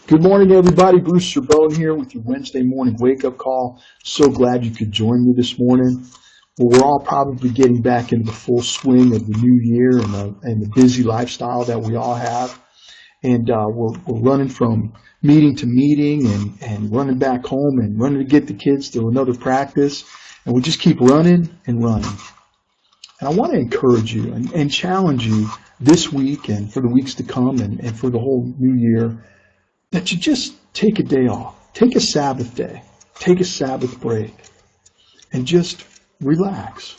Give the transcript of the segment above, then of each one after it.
Good morning, everybody. Bruce Cerbone here with your Wednesday morning wake-up call. So glad you could join me this morning. Well, we're all probably getting back into the full swing of the new year and the busy lifestyle that we all have. And we're running from meeting to meeting and running back home and running to get the kids to another practice. And we just keep running and running. And I want to encourage you and challenge you this week and for the weeks to come and for the whole new year that you just take a day off. Take a Sabbath day. Take a Sabbath break. And just relax.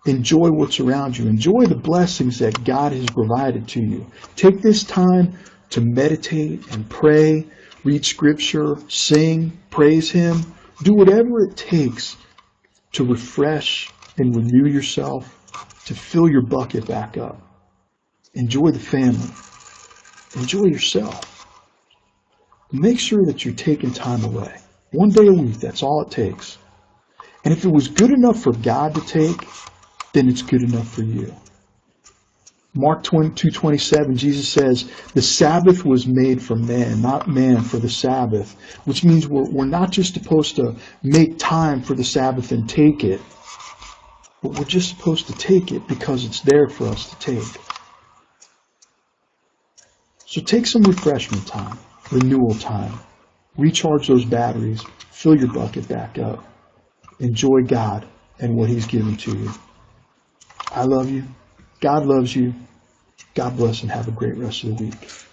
Enjoy what's around you. Enjoy the blessings that God has provided to you. Take this time to meditate and pray, read Scripture, sing, praise Him. Do whatever it takes to refresh and renew yourself, to fill your bucket back up. Enjoy the family. Enjoy yourself. Make sure that you're taking time away. One day a week, that's all it takes. And if it was good enough for God to take, then it's good enough for you. Mark 2:27, Jesus says, the Sabbath was made for man, not man for the Sabbath, which means we're not just supposed to make time for the Sabbath and take it, but we're just supposed to take it because it's there for us to take. So take some refreshment time. Renewal time. Recharge those batteries. Fill your bucket back up. Enjoy God and what He's given to you. I love you. God loves you. God bless and have a great rest of the week.